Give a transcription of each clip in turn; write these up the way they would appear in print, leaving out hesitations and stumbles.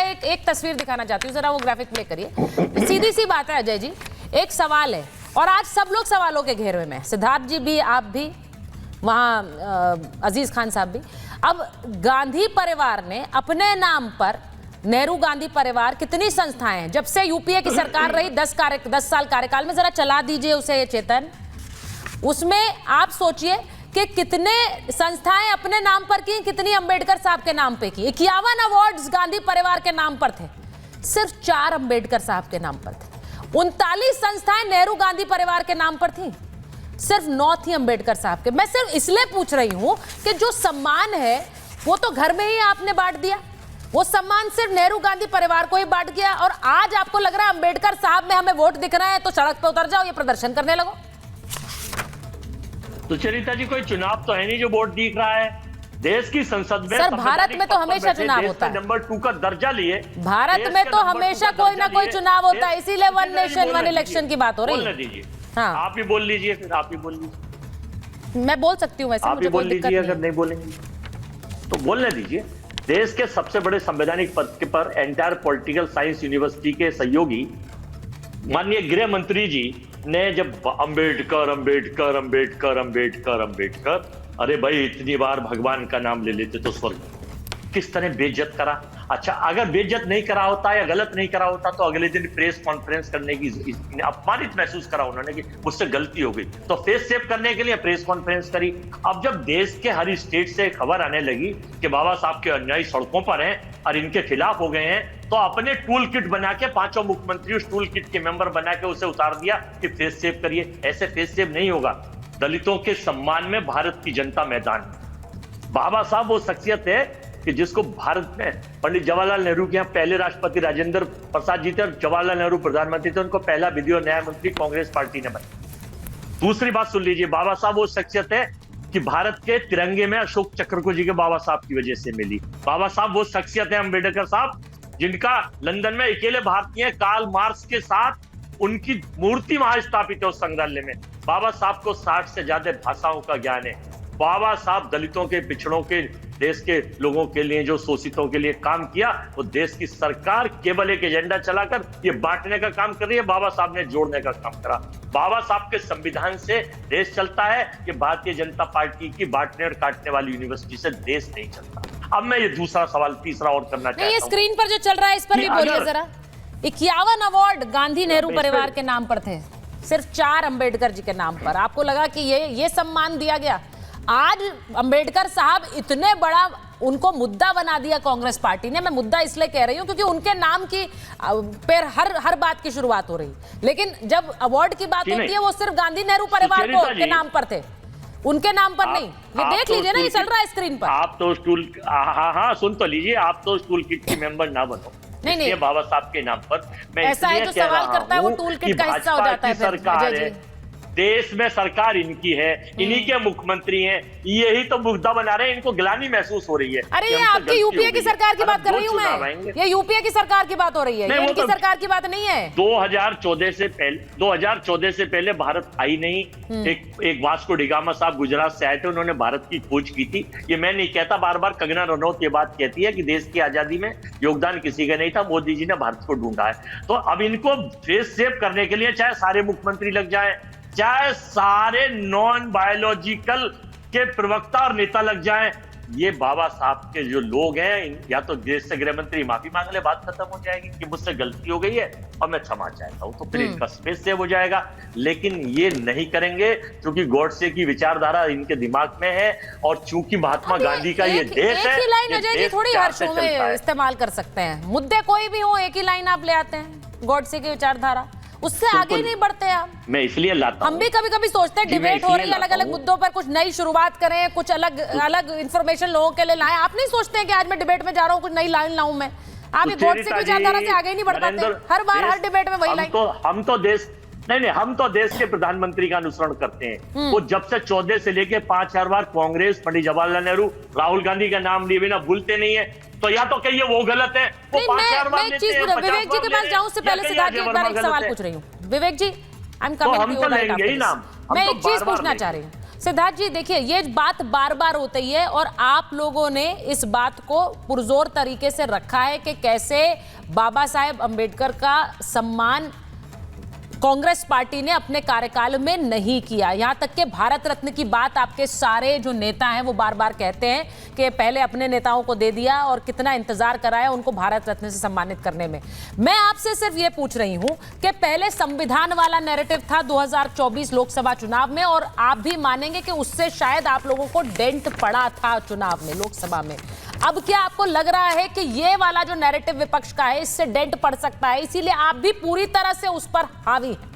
एक तस्वीर दिखाना चाहती हूँ, जरा वो ग्राफिक प्ले करिए। सीधी सी बात है अजय जी, एक सवाल है और आज सब लोग सवालों के घेरे में, सिद्धार्थ जी भी, आप भी, वहाँ अजीज खान साहब भी। अब गांधी परिवार ने अपने नाम पर, नेहरू गांधी परिवार, कितनी संस्थाएं हैं जब से यूपीए की सरकार रही, 10 साल कार्यकाल में, जरा चला दीजिए उसे चेतन। उसमें आप सोचिए कि कितने संस्थाएं अपने नाम पर की, कितनी अंबेडकर साहब के नाम पे की। 51 अवार्ड्स गांधी परिवार के नाम पर थे, सिर्फ 4 अंबेडकर साहब के नाम पर थे। 39 संस्थाएं नेहरू गांधी परिवार के नाम पर थी, सिर्फ 9 थी अंबेडकर साहब के। मैं सिर्फ इसलिए पूछ रही हूं कि जो सम्मान है वो तो घर में ही आपने बांट दिया, वो सम्मान सिर्फ नेहरू गांधी परिवार को ही बांट गया, और आज आपको लग रहा है अंबेडकर साहब में हमें वोट दिख रहा है तो सड़क पे उतर जाओ, ये प्रदर्शन करने लगो। सुचरिता जी, कोई चुनाव तो है नहीं जो वोट दिख रहा है। देश की संसद में, सर भारत में तो हमेशा चुनाव होता है, नंबर 2 का दर्जा लिए भारत में तो हमेशा कोई ना कोई चुनाव होता है, इसीलिए वन नेशन वन इलेक्शन की बात हो रही है। हाँ, आप भी बोल लीजिए, फिर आप भी बोल लीजिए। मैं बोल सकती हूँ वैसे, आप भी बोल लीजिए, अगर नहीं बोलेंगे तो बोलने दीजिए। देश के सबसे बड़े संवैधानिक पद पर एंटायर पॉलिटिकल साइंस यूनिवर्सिटी के सहयोगी माननीय गृह मंत्री जी ने जब अंबेडकर अंबेडकर अंबेडकर अंबेडकर अंबेडकर, अरे भाई इतनी बार भगवान का नाम ले लेते तो स्वर्ग, किस तरह बेइज्जत करा। अच्छा, अगर बेइज्जत नहीं करा होता या गलत नहीं करा होता तो अगले दिन प्रेस कॉन्फ्रेंस करने की, अपमानित महसूस करा उन्होंने कि मुझसे गलती हो गई, तो फेस सेव करने के लिए प्रेस कॉन्फ्रेंस करी। अब जब देश के हर स्टेट से खबर आने लगी कि बाबा साहब के अनुयायी सड़कों पर हैं और इनके खिलाफ हो गए हैं, तो अपने टूल किट बना के, 5 मुख्यमंत्री उस टूल किट के मेंबर बना के उसे उतार दिया कि फेस सेव करिए। ऐसे फेस सेव नहीं होगा। दलितों के सम्मान में भारत की जनता मैदान में। बाबा साहब वो शख्सियत है कि जिसको भारत में पंडित जवाहरलाल नेहरू के यहाँ पहले राष्ट्रपति राजेंद्र प्रसाद जी थे और जवाहरलाल नेहरू प्रधानमंत्री थे, उनको पहला विधि और न्याय मंत्री कांग्रेस पार्टी ने बनाया। दूसरी बात सुन लीजिए, बाबा साहब वो शख्सियत है कि भारत के तिरंगे में अशोक चक्र को जी के बाबा साहब की वजह से मिली। बाबा साहब वो शख्सियत है, अम्बेडकर साहब, जिनका लंदन में अकेले भारतीय कार्ल मार्क्स के साथ उनकी मूर्ति वहां स्थापित है उस संग्रहालय में। बाबा साहब को 60 से ज्यादा भाषाओं का ज्ञान है। बाबा साहब दलितों के, पिछड़ों के, देश के लोगों के लिए, जो शोषितों के लिए काम किया, वो देश की सरकार केवल एक एजेंडा चलाकर ये बांटने का काम कर रही है। बाबा साहब ने जोड़ने का काम करा। बाबा साहब के संविधान से देश चलता है कि भारतीय जनता पार्टी की बांटने और काटने वाली यूनिवर्सिटी से देश नहीं चलता। अब मैं ये दूसरा सवाल, तीसरा और करना चाहता हूं। ये स्क्रीन पर जो चल रहा है इस पर भी बोलिए जरा। 51 अवार्ड गांधी नेहरू परिवार के नाम पर थे, सिर्फ 4 अंबेडकर जी के नाम पर। आपको लगा कि ये सम्मान दिया गया? आज अंबेडकर साहब इतने बड़ा उनको मुद्दा बना दिया कांग्रेस पार्टी ने। मैं मुद्दा इसलिए कह रही हूं क्योंकि उनके नाम की पर हर बात की शुरुआत हो रही, लेकिन जब अवार्ड की बात होती है वो सिर्फ गांधी नेहरू परिवार के नाम पर थे, उनके नाम पर नहीं। ये देख लीजिए ना, ये चल रहा है स्क्रीन पर। आप तो स्टूल, हाँ सुन तो लीजिए, आप तो स्टूल किट की मेंबर ना बनो। नहीं, बाबा साहब के नाम पर मैं ऐसा है, जो सवाल करता है वो टूल किट का हिस्सा हो जाता है। सरकार है, देश में सरकार इनकी है, इन्हीं के मुख्यमंत्री हैं, यही तो मुद्दा बना रहे हैं। इनको गिलानी महसूस हो रही है। अरे ये आपकी यूपीए की सरकार की बात कर रही हूं मैं, ये यूपीए की सरकार की बात हो रही है, ये इनकी सरकार की बात नहीं है। 2014 से पहले भारत आई नहीं। एक वास्को डिगामा साहब गुजरात से आए थे, उन्होंने भारत की खोज की थी। ये मैं नहीं कहता, बार बार कंगना रनौत ये बात कहती है कि देश की आजादी में योगदान किसी का नहीं था, मोदी जी ने भारत को ढूंढा है। तो अब इनको फेस सेव करने के लिए चाहे सारे मुख्यमंत्री लग जाए, चाहे सारे नॉन बायोलॉजिकल के प्रवक्ता और नेता लग जाएं, ये बाबा साहब के जो लोग हैं, या तो देश से गृह मंत्री माफी मांग ले, बात खत्म हो जाएगी कि मुझसे गलती हो गई है और मैं क्षमा चाहता हूं, तो फिर इनका स्पेस सेव हो जाएगा। लेकिन ये नहीं करेंगे क्योंकि गॉडसे की विचारधारा इनके दिमाग में है, और चूंकि महात्मा गांधी का ये देश है, एक ही लाइन अजय जी थोड़ी हर शो में इस्तेमाल कर सकते हैं, मुद्दे कोई भी हो एक ही लाइन आप ले आते हैं, गॉडसे की विचारधारा, उससे आगे नहीं बढ़ते आप। मैं इसलिए लाता हूं। हम भी कभी कभी सोचते हैं डिबेट हो रही है, अलग अलग मुद्दों पर कुछ नई शुरुआत करें, कुछ अलग इंफॉर्मेशन लोगों के लिए लाएं। आप नहीं सोचते हैं कि आज मैं डिबेट में जा रहा हूं, कुछ नई लाइन लाऊं मैं? आप ये गॉडसे की विचारधारा से आगे ही नहीं बढ़ पाते, हर बार हर डिबेट में वही लाइन। हम तो देश के प्रधानमंत्री का अनुसरण करते हैं। वो जब से 14 से लेके 5-4 बार कांग्रेस, पंडित जवाहरलाल नेहरू, राहुल गांधी का नाम लिए बिना भूलते नहीं है। तो या तो कहिए वो गलत है, वो 5-4 बार लेते हैं। विवेक जी के पास जाऊं उससे पहले सिद्धार्थ जी एक बार एक सवाल पूछ रही हूँ। Vivek ji, I am coming to you right after this. मैं एक चीज पूछना चाह रही हूँ, सिद्धार्थ जी देखिए, ये बात बार बार होती है और आप लोगों ने इस बात को पुरजोर तरीके से रखा है कि कैसे बाबा साहेब अंबेडकर का सम्मान कांग्रेस पार्टी ने अपने कार्यकाल में नहीं किया। यहां तक कि भारत रत्न की बात आपके सारे जो नेता हैं वो बार बार कहते हैं कि पहले अपने नेताओं को दे दिया और कितना इंतजार कराया उनको भारत रत्न से सम्मानित करने में। मैं आपसे सिर्फ ये पूछ रही हूं कि पहले संविधान वाला नैरेटिव था 2024 लोकसभा चुनाव में, और आप भी मानेंगे कि उससे शायद आप लोगों को डेंट पड़ा था चुनाव में, लोकसभा में। अब क्या आपको लग रहा है कि ये वाला जो नैरेटिव विपक्ष का है इससे डेंट पड़ सकता है, इसीलिए आप भी पूरी तरह से उस पर हावी हैं?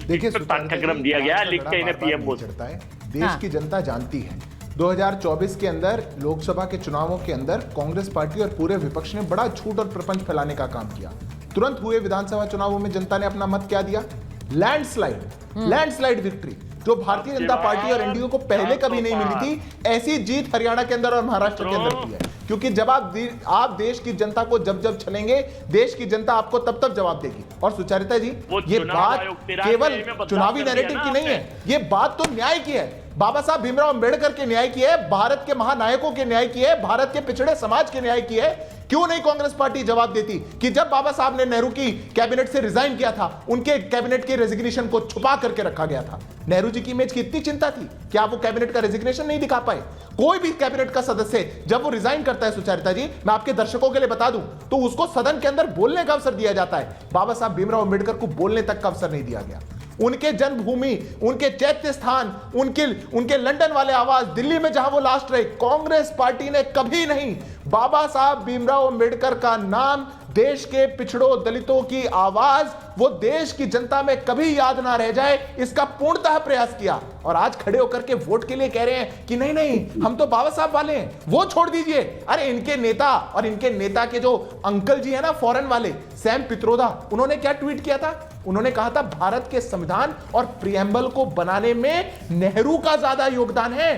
देखिए, पाठ्यक्रम दिया गया, लिख के इन्हें पीएम बोल सकता है। देश की जनता जानती है 2024 के अंदर लोकसभा के चुनावों के अंदर कांग्रेस पार्टी और पूरे विपक्ष ने बड़ा झूठ और प्रपंच फैलाने का काम किया। तुरंत हुए विधानसभा चुनावों में जनता ने अपना मत क्या दिया? लैंडस्लाइड विक्ट्री, जो भारतीय जनता पार्टी और एनडीए को पहले कभी नहीं मिली थी। ऐसी जीत हरियाणा के अंदर और महाराष्ट्र के अंदर की है, क्योंकि जब आप देश की जनता को जब छलेंगे, देश की जनता आपको तब जवाब देगी। और सुचरिता जी, ये बात केवल चुनावी नैरेटिव की नहीं है, ये बात तो न्याय की है। बाबा साहब भीमराव अंबेडकर के न्याय की है, भारत के महानायकों के न्याय की है, भारत के पिछड़े समाज के न्याय की है। क्यों नहीं कांग्रेस पार्टी जवाब देती कि जब बाबा साहब ने नेहरू की कैबिनेट से रिजाइन किया था, उनके कैबिनेट के रेजिग्नेशन को छुपा करके रखा गया था। नेहरू जी की इमेज की इतनी चिंता थी कि आप वो कैबिनेट का रेजिग्नेशन नहीं दिखा पाए। कोई भी कैबिनेट का सदस्य जब वो रिजाइन करता है, सुचरिता जी, मैं आपके दर्शकों के लिए बता दूं, तो उसको सदन के अंदर बोलने का अवसर दिया जाता है। बाबा साहब भीमराव अंबेडकर को बोलने तक का अवसर नहीं दिया गया। उनके जन्मभूमि, उनके चैत्य स्थान, उनके लंदन वाले आवास, दिल्ली में जहां वो लास्ट रहे, कांग्रेस पार्टी ने कभी नहीं बाबा साहब भीमराव अंबेडकर का नाम, देश के पिछड़ों दलितों की आवाज, वो देश की जनता में कभी याद ना रह जाए, इसका पूर्णतः प्रयास किया। और आज खड़े होकर के वोट के लिए कह रहे हैं कि नहीं हम तो बाबा साहब वाले हैं, वो छोड़ दीजिए। अरे इनके नेता और इनके नेता के जो अंकल जी है ना, फॉरेन वाले, सैम पित्रोदा, उन्होंने क्या ट्वीट किया था? उन्होंने कहा था भारत के संविधान और प्रियम्बल को बनाने में नेहरू का ज्यादा योगदान है,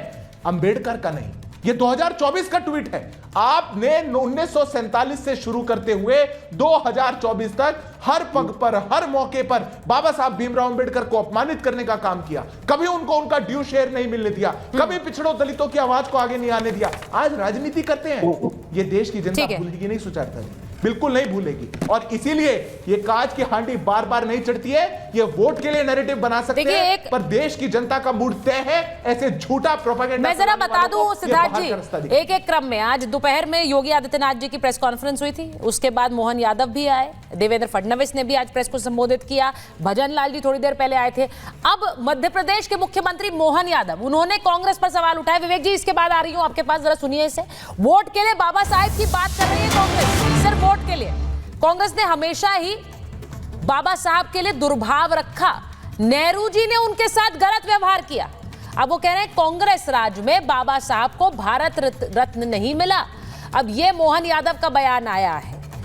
अंबेडकर का नहीं। ये 2024 का ट्वीट है। आपने 1947 से शुरू करते हुए 2024 तक हर पग पर, हर मौके पर बाबा साहब भीमराव अंबेडकर को अपमानित करने का काम किया। कभी उनको उनका ड्यू शेयर नहीं मिलने दिया, कभी पिछड़ों दलितों की आवाज को आगे नहीं आने दिया। आज राजनीति करते हैं। ये देश की जनता भूलेगी नहीं, सुचरिता जी, बिल्कुल नहीं भूलेगी। और इसीलिए ये कांच की हांडी बार बार नहीं चढ़ती है। ये वोट के लिए नैरेटिव बना सकते हैं, पर देश की जनता का मूड तय है। ऐसे झूठा प्रोपेगेंडा। मैं जरा बता दूं सिद्धार्थ जी, एक एक क्रम में आज दोपहर में योगी आदित्यनाथ जी की प्रेस कॉन्फ्रेंस हुई थी, उसके बाद मोहन यादव भी आए, देवेंद्र फडणवीस ने भी आज प्रेस को संबोधित किया, भजन लाल जी थोड़ी देर पहले आए थे। अब मध्य प्रदेश के मुख्यमंत्री मोहन यादव, उन्होंने कांग्रेस पर सवाल उठाए। विवेक जी, इसके बाद आ रही हूं आपके पास, जरा सुनिए इसे। वोट के लिए बाबा साहेब की बात कर रही है कांग्रेस, सिर्फ वोट के लिए। कांग्रेस ने हमेशा ही बाबा साहब के लिए दुर्भाव रखा, नेहरू जी ने उनके साथ गलत व्यवहार किया। अब वो कह रहे हैं कांग्रेस राज में बाबा साहब को भारत रत्न नहीं मिला। अब ये मोहन यादव का बयान आया है।